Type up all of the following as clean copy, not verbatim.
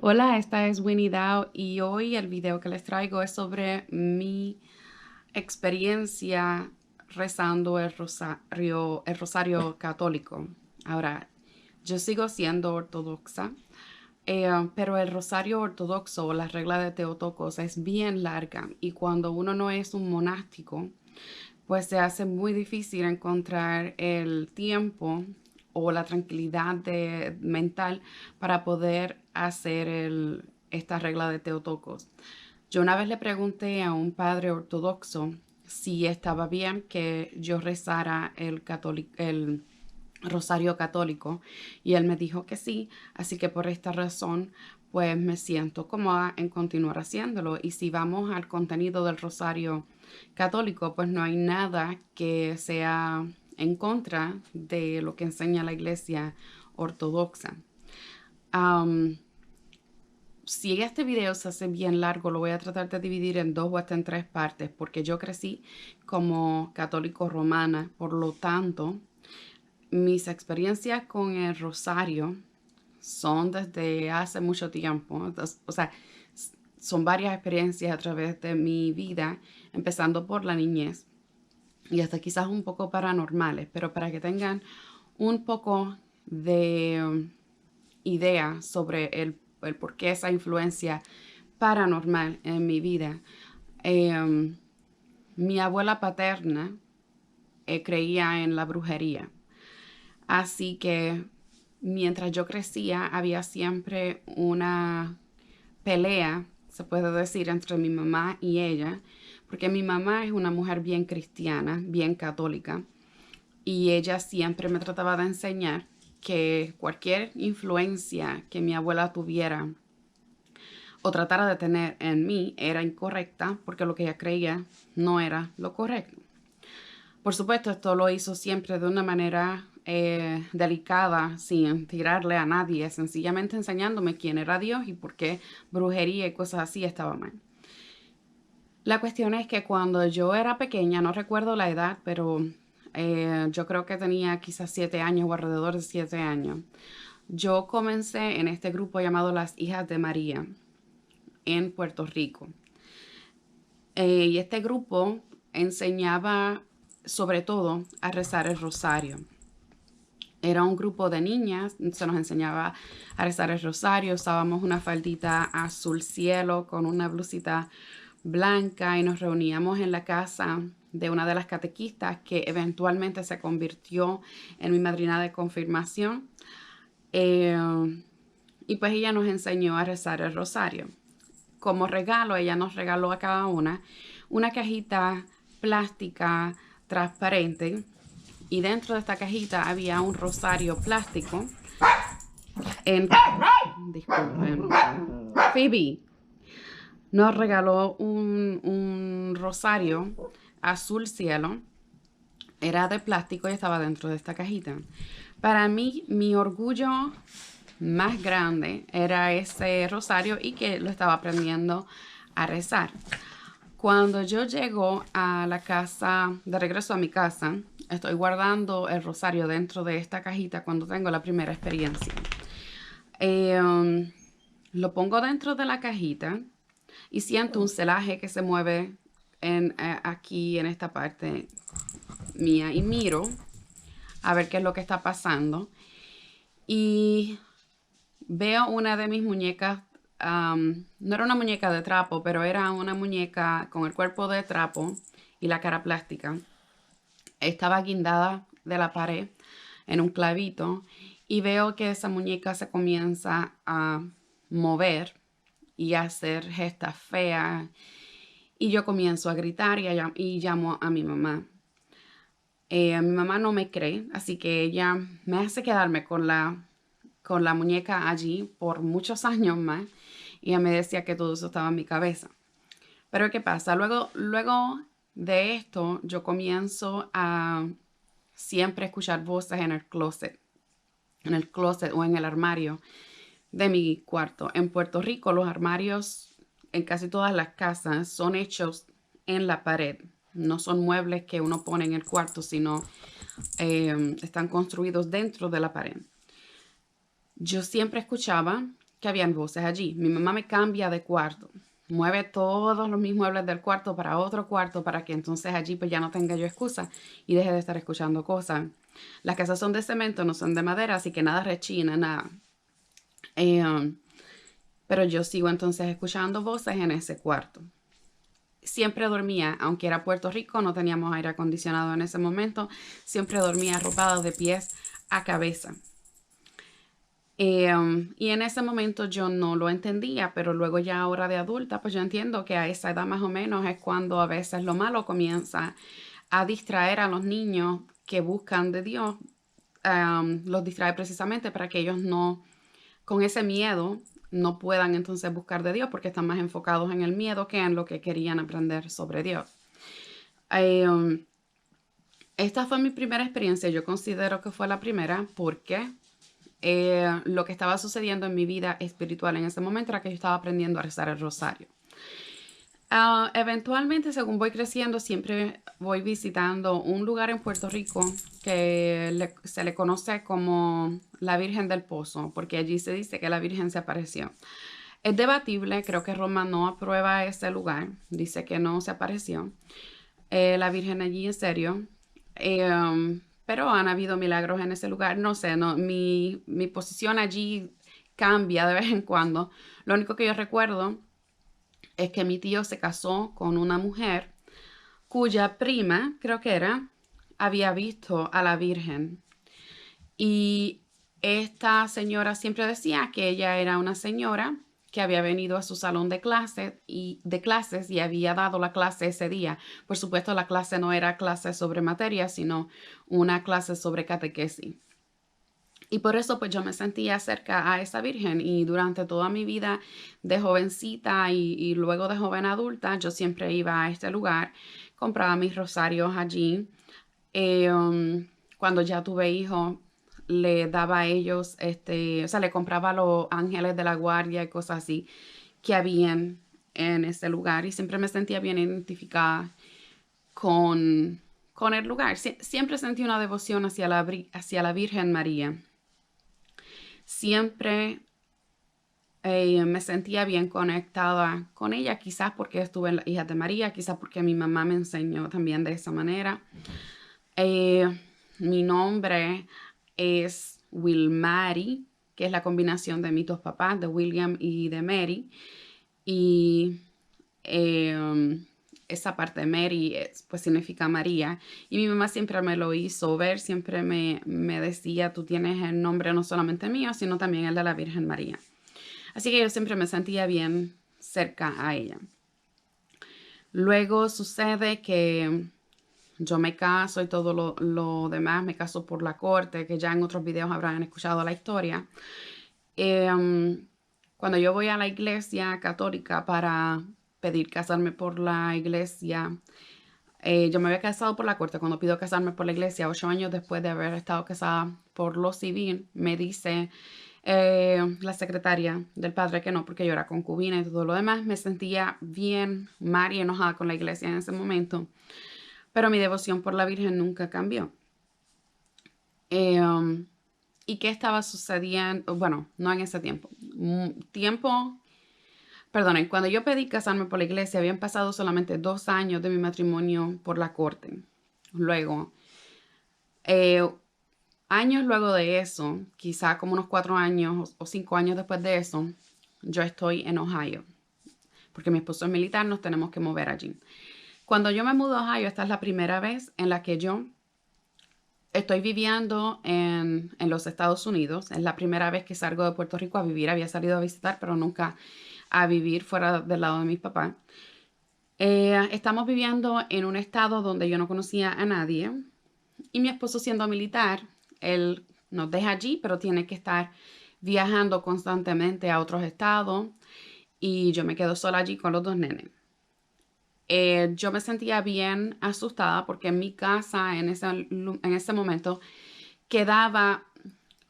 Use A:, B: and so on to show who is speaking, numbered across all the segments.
A: Hola, esta es Winnie Dao y hoy el video que les traigo es sobre mi experiencia rezando el rosario católico. Ahora, yo sigo siendo ortodoxa, pero el rosario ortodoxo o la regla de Teotocos es bien larga y cuando uno no es un monástico, pues se hace muy difícil encontrar el tiempo o la tranquilidad mental para poder hacer esta regla de Teotocos. Yo una vez le pregunté a un padre ortodoxo si estaba bien que yo rezara el rosario católico y él me dijo que sí, así que por esta razón pues me siento cómoda en continuar haciéndolo. Y si vamos al contenido del rosario católico, pues no hay nada que sea en contra de lo que enseña la iglesia ortodoxa. Um, si este video se hace bien largo, lo voy a tratar de dividir en 2 o hasta en 3 partes, porque yo crecí como católico romana, por lo tanto, mis experiencias con el rosario son desde hace mucho tiempo. O sea, son varias experiencias a través de mi vida, empezando por la niñez y hasta quizás un poco paranormales, pero para que tengan un poco de idea sobre el por qué esa influencia paranormal en mi vida. Eh, Mi abuela paterna creía en la brujería. Así que mientras yo crecía había siempre una pelea, se puede decir, entre mi mamá y ella, porque mi mamá es una mujer bien cristiana, bien católica, y ella siempre me trataba de enseñar que cualquier influencia que mi abuela tuviera o tratara de tener en mí era incorrecta porque lo que ella creía no era lo correcto. Por supuesto, esto lo hizo siempre de una manera delicada, sin tirarle a nadie, sencillamente enseñándome quién era Dios y por qué brujería y cosas así estaba mal. La cuestión es que cuando yo era pequeña, no recuerdo la edad, pero yo creo que tenía quizás 7 años o alrededor de 7 años, yo comencé en este grupo llamado Las Hijas de María en Puerto Rico. Y este grupo enseñaba sobre todo a rezar el rosario. Era un grupo de niñas, se nos enseñaba a rezar el rosario, usábamos una faldita azul cielo con una blusita blanca y nos reuníamos en la casa de una de las catequistas que eventualmente se convirtió en mi madrina de confirmación. Y pues ella nos enseñó a rezar el rosario. Como regalo, ella nos regaló a cada una cajita plástica transparente y dentro de esta cajita había un rosario plástico. Disculpen. Phoebe nos regaló un rosario azul cielo. Era de plástico y estaba dentro de esta cajita. Para mí, mi orgullo más grande era ese rosario y que lo estaba aprendiendo a rezar. Cuando yo llego a la casa, de regreso a mi casa, estoy guardando el rosario dentro de esta cajita cuando tengo la primera experiencia. Lo pongo dentro de la cajita y siento un celaje que se mueve aquí en esta parte mía y miro a ver qué es lo que está pasando y veo una de mis muñecas. No era una muñeca de trapo, pero era una muñeca con el cuerpo de trapo y la cara plástica. Estaba guindada de la pared en un clavito y veo que esa muñeca se comienza a mover y a hacer gestas feas y yo comienzo a gritar y llamo a mi mamá. Mi mamá no me cree, así que ella me hace quedarme con la muñeca allí por muchos años más y ella me decía que todo eso estaba en mi cabeza. Pero ¿qué pasa? Luego de esto yo comienzo a siempre escuchar voces en el closet o en el armario de mi cuarto. En Puerto Rico los armarios en casi todas las casas son hechos en la pared. No son muebles que uno pone en el cuarto, sino están construidos dentro de la pared. Yo siempre escuchaba que habían voces allí. Mi mamá me cambia de cuarto, mueve todos los mis muebles del cuarto para otro cuarto para que entonces allí pues ya no tenga yo excusa y deje de estar escuchando cosas. Las casas son de cemento, no son de madera, así que nada rechina, nada. Eh, pero yo sigo entonces escuchando voces en ese cuarto. Siempre dormía, aunque era Puerto Rico, no teníamos aire acondicionado en ese momento, siempre dormía arropada de pies a cabeza. Y en ese momento yo no lo entendía, pero luego ya ahora de adulta, pues yo entiendo que a esa edad más o menos es cuando a veces lo malo comienza a distraer a los niños que buscan de Dios, los distrae precisamente para que ellos no, con ese miedo, no puedan entonces buscar de Dios porque están más enfocados en el miedo que en lo que querían aprender sobre Dios. Esta fue mi primera experiencia, yo considero que fue la primera porque lo que estaba sucediendo en mi vida espiritual en ese momento era que yo estaba aprendiendo a rezar el rosario. Eventualmente, según voy creciendo, siempre voy visitando un lugar en Puerto Rico que se le conoce como la Virgen del Pozo, porque allí se dice que la Virgen se apareció. Es debatible, creo que Roma no aprueba ese lugar, dice que no se apareció la Virgen allí en serio. Pero han habido milagros en ese lugar. No sé, no, mi posición allí cambia de vez en cuando. Lo único que yo recuerdo es que mi tío se casó con una mujer cuya prima, creo que era, había visto a la Virgen. Y esta señora siempre decía que ella era una señora que había venido a su salón de clases y había dado la clase ese día. Por supuesto, la clase no era clase sobre materia, sino una clase sobre catequesis. Y por eso pues yo me sentía cerca a esa Virgen y durante toda mi vida de jovencita y luego de joven adulta, yo siempre iba a este lugar, compraba mis rosarios allí. Cuando ya tuve hijos, le daba a ellos, o sea, le compraba los ángeles de la guardia y cosas así que habían en ese lugar y siempre me sentía bien identificada con el lugar. Siempre sentí una devoción hacia la Virgen María. Siempre me sentía bien conectada con ella, quizás porque estuve en las Hijas de María, quizás porque mi mamá me enseñó también de esa manera. Mi nombre es Wilmary, que es la combinación de mis dos papás, de William y de Mary. Y esa parte de Mary pues significa María. Y mi mamá siempre me lo hizo ver, siempre me decía, tú tienes el nombre no solamente mío, sino también el de la Virgen María. Así que yo siempre me sentía bien cerca a ella. Luego sucede que yo me caso y todo lo demás, me caso por la corte, que ya en otros videos habrán escuchado la historia. Cuando yo voy a la iglesia católica para pedir casarme por la iglesia, yo me había casado por la corte. Cuando pido casarme por la iglesia, 8 años después de haber estado casada por lo civil, me dice la secretaria del padre que no, porque yo era concubina y todo lo demás. Me sentía bien mal y enojada con la iglesia en ese momento, pero mi devoción por la Virgen nunca cambió. ¿Y qué estaba sucediendo? Bueno, no en ese tiempo. Perdonen, cuando yo pedí casarme por la iglesia, habían pasado solamente 2 años de mi matrimonio por la corte. Luego, eh, años luego de eso, quizá como unos 4 años o 5 años después de eso, yo estoy en Ohio, porque mi esposo es militar, nos tenemos que mover allí. Cuando yo me mudo a Ohio, esta es la primera vez en la que yo estoy viviendo en los Estados Unidos. Es la primera vez que salgo de Puerto Rico a vivir. Había salido a visitar, pero nunca a vivir fuera del lado de mis papás. Estamos viviendo en un estado donde yo no conocía a nadie. Y mi esposo, siendo militar, él nos deja allí, pero tiene que estar viajando constantemente a otros estados. Y yo me quedo sola allí con los 2 nenes. Yo me sentía bien asustada porque en mi casa en ese momento quedaba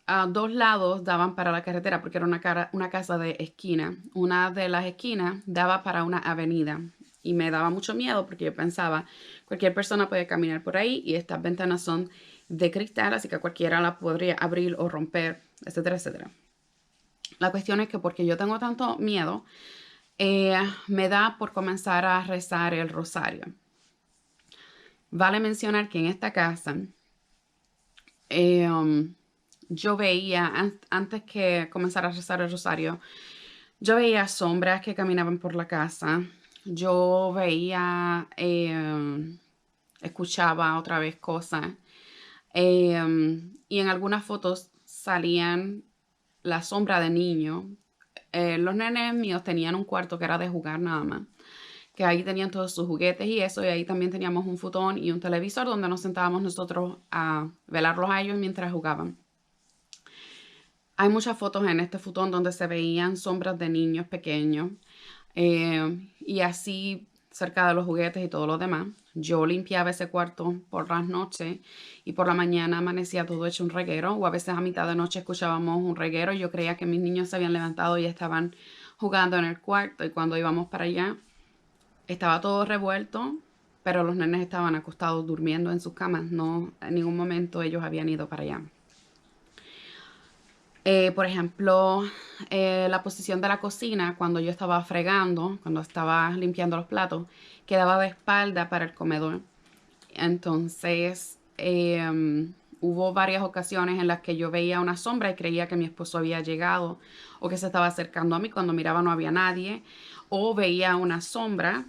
A: a 2 lados daban para la carretera porque era una casa de esquina. Una de las esquinas daba para una avenida y me daba mucho miedo porque yo pensaba cualquier persona puede caminar por ahí y estas ventanas son de cristal, así que cualquiera la podría abrir o romper, etcétera, etcétera. La cuestión es que porque yo tengo tanto miedo, me da por comenzar a rezar el rosario. Vale mencionar que en esta casa eh, um, yo veía, antes que comenzar a rezar el rosario, yo veía sombras que caminaban por la casa. Yo veía, escuchaba otra vez cosas. Y en algunas fotos salían la sombra de niños. Los nenes míos tenían un cuarto que era de jugar nada más, que ahí tenían todos sus juguetes y eso, y ahí también teníamos un futón y un televisor donde nos sentábamos nosotros a velarlos a ellos mientras jugaban. Hay muchas fotos en este futón donde se veían sombras de niños pequeños y así cerca de los juguetes y todo lo demás. Yo limpiaba ese cuarto por las noches y por la mañana amanecía todo hecho un reguero, o a veces a mitad de noche escuchábamos un reguero. Yo creía que mis niños se habían levantado y estaban jugando en el cuarto, y cuando íbamos para allá estaba todo revuelto, pero los nenes estaban acostados durmiendo en sus camas. No, en ningún momento ellos habían ido para allá. Por ejemplo, la posición de la cocina cuando yo estaba fregando, cuando estaba limpiando los platos, quedaba de espalda para el comedor. Entonces, hubo varias ocasiones en las que yo veía una sombra y creía que mi esposo había llegado o que se estaba acercando a mí. Cuando miraba no había nadie, o veía una sombra.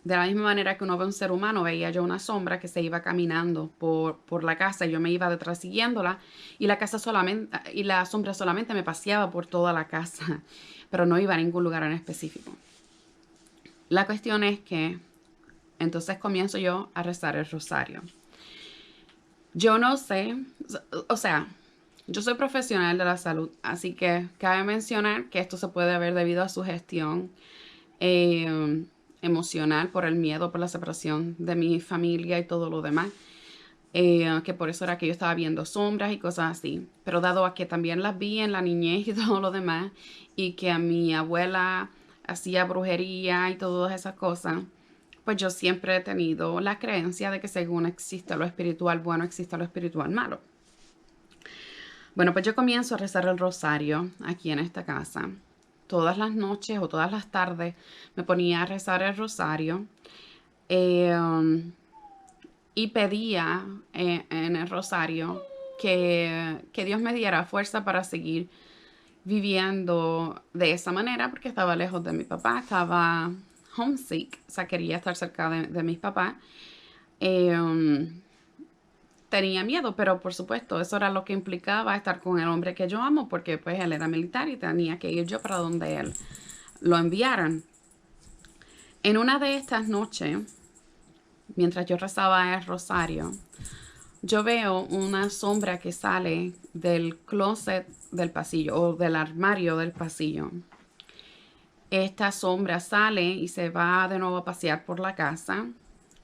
A: De la misma manera que uno ve un ser humano, veía yo una sombra que se iba caminando por la casa y yo me iba detrás siguiéndola, y la sombra solamente me paseaba por toda la casa, pero no iba a ningún lugar en específico. La cuestión es que entonces comienzo yo a rezar el rosario. Yo no sé, o sea, yo soy profesional de la salud, así que cabe mencionar que esto se puede haber debido a su gestión emocional, por el miedo, por la separación de mi familia y todo lo demás. Que por eso era que yo estaba viendo sombras y cosas así. Pero dado a que también las vi en la niñez y todo lo demás, y que a mi abuela hacía brujería y todas esas cosas, pues yo siempre he tenido la creencia de que según existe lo espiritual bueno, existe lo espiritual malo. Bueno, pues yo comienzo a rezar el rosario aquí en esta casa. Todas las noches o todas las tardes me ponía a rezar el rosario. Y pedía en el rosario que Dios me diera fuerza para seguir viviendo de esa manera, porque estaba lejos de mi papá, estaba homesick, o sea, quería estar cerca de mis papás. Tenía miedo, pero por supuesto, eso era lo que implicaba estar con el hombre que yo amo, porque pues él era militar y tenía que ir yo para donde él lo enviaran. En una de estas noches, mientras yo rezaba el rosario, yo veo una sombra que sale del closet del pasillo o del armario del pasillo. Esta sombra sale y se va de nuevo a pasear por la casa.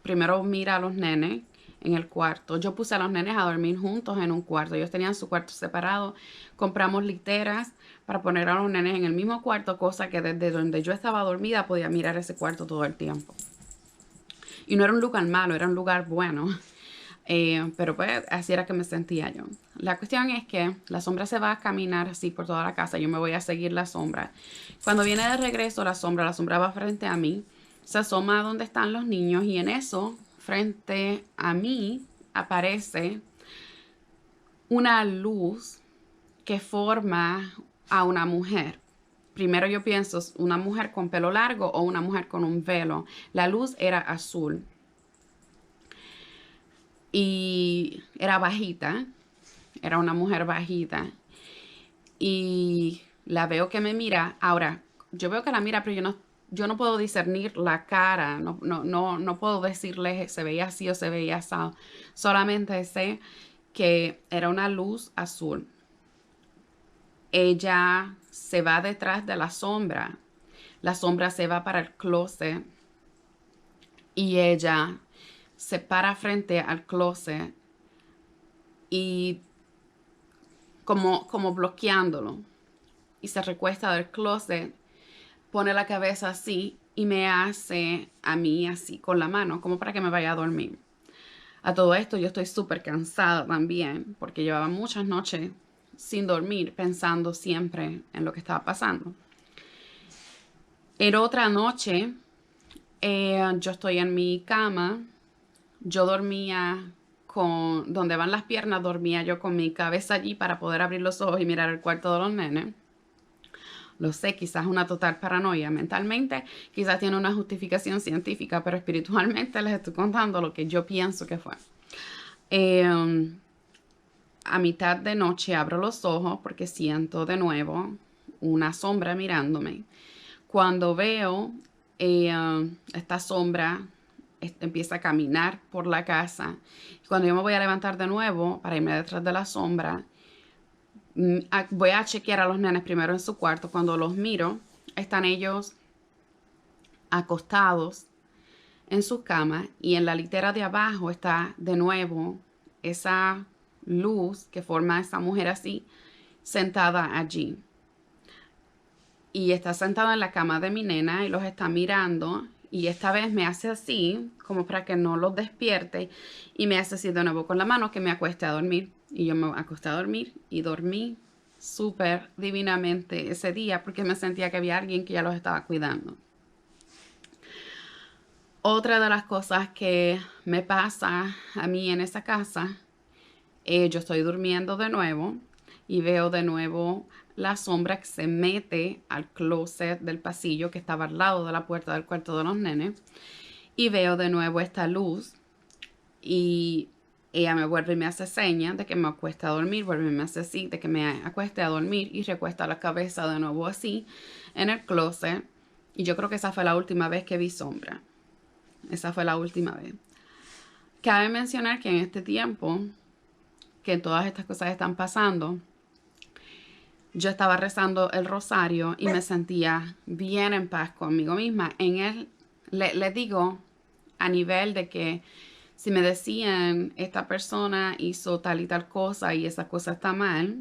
A: Primero mira a los nenes en el cuarto. Yo puse a los nenes a dormir juntos en un cuarto. Ellos tenían su cuarto separado. Compramos literas para poner a los nenes en el mismo cuarto, cosa que desde donde yo estaba dormida podía mirar ese cuarto todo el tiempo. Y no era un lugar malo, era un lugar bueno. Pero pues así era que me sentía yo. La cuestión es que la sombra se va a caminar así por toda la casa. Yo me voy a seguir la sombra. Cuando viene de regreso la sombra va frente a mí. Se asoma a donde están los niños, y en eso, frente a mí, aparece una luz que forma a una mujer. Primero yo pienso, una mujer con pelo largo o una mujer con un velo. La luz era azul. Y era bajita, era una mujer bajita. Y la veo que me mira. Ahora, yo veo que la mira, pero yo no puedo discernir la cara. No puedo decirle se veía así o se veía así. Solamente sé que era una luz azul. Ella se va detrás de la sombra. La sombra se va para el closet. Y ella se para frente al closet y como bloqueándolo. Y se recuesta del closet, pone la cabeza así y me hace a mí así con la mano, como para que me vaya a dormir. A todo esto yo estoy súper cansada también, porque llevaba muchas noches sin dormir, pensando siempre en lo que estaba pasando. En otra noche, yo estoy en mi cama. Yo dormía con, donde van las piernas, dormía yo con mi cabeza allí para poder abrir los ojos y mirar el cuarto de los nenes. Lo sé, quizás una total paranoia. Mentalmente, quizás tiene una justificación científica, pero espiritualmente les estoy contando lo que yo pienso que fue. A mitad de noche abro los ojos porque siento de nuevo una sombra mirándome. Cuando veo esta sombra empieza a caminar por la casa. Cuando yo me voy a levantar de nuevo para irme detrás de la sombra, voy a chequear a los nenes primero en su cuarto. Cuando los miro, están ellos acostados en sus camas y en la litera de abajo está de nuevo esa luz que forma esa mujer así, sentada allí. Y está sentada en la cama de mi nena y los está mirando. Y esta vez me hace así, como para que no los despierte. Y me hace así de nuevo con la mano que me acueste a dormir. Y yo me acosté a dormir y dormí súper divinamente ese día porque me sentía que había alguien que ya los estaba cuidando. Otra de las cosas que me pasa a mí en esa casa, yo estoy durmiendo de nuevo y veo de nuevo la sombra que se mete al closet del pasillo que estaba al lado de la puerta del cuarto de los nenes. Y veo de nuevo esta luz y ella me vuelve y me hace señas de que me acueste a dormir, vuelve y me hace así, de que me acueste a dormir y recuesta la cabeza de nuevo así en el closet. Y yo creo que esa fue la última vez que vi sombra. Esa fue la última vez. Cabe mencionar que en este tiempo que todas estas cosas están pasando, yo estaba rezando el rosario y me sentía bien en paz conmigo misma. En él, le digo a nivel de que si me decían esta persona hizo tal y tal cosa y esa cosa está mal,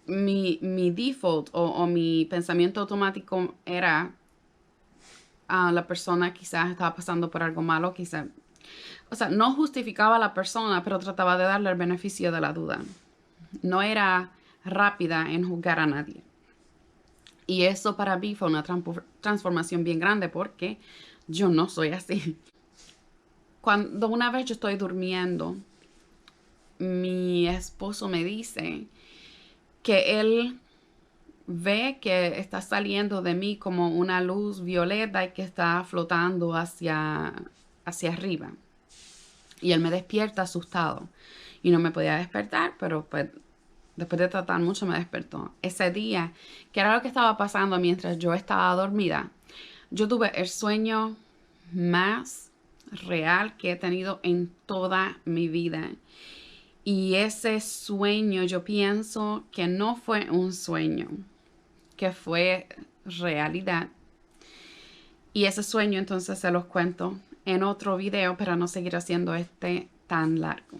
A: mi default o mi pensamiento automático era la persona quizás estaba pasando por algo malo, quizás. O sea, no justificaba a la persona, pero trataba de darle el beneficio de la duda. No era rápida en juzgar a nadie. Y eso para mí fue una transformación bien grande porque yo no soy así. Cuando una vez yo estoy durmiendo, mi esposo me dice que él ve que está saliendo de mí como una luz violeta y que está flotando hacia arriba. Y él me despierta asustado. Y no me podía despertar, pero pues después de tratar mucho me despertó. Ese día, que era lo que estaba pasando mientras yo estaba dormida, yo tuve el sueño más real que he tenido en toda mi vida. Y ese sueño yo pienso que no fue un sueño, que fue realidad. Y ese sueño entonces se los cuento en otro video para no seguir haciendo este tan largo.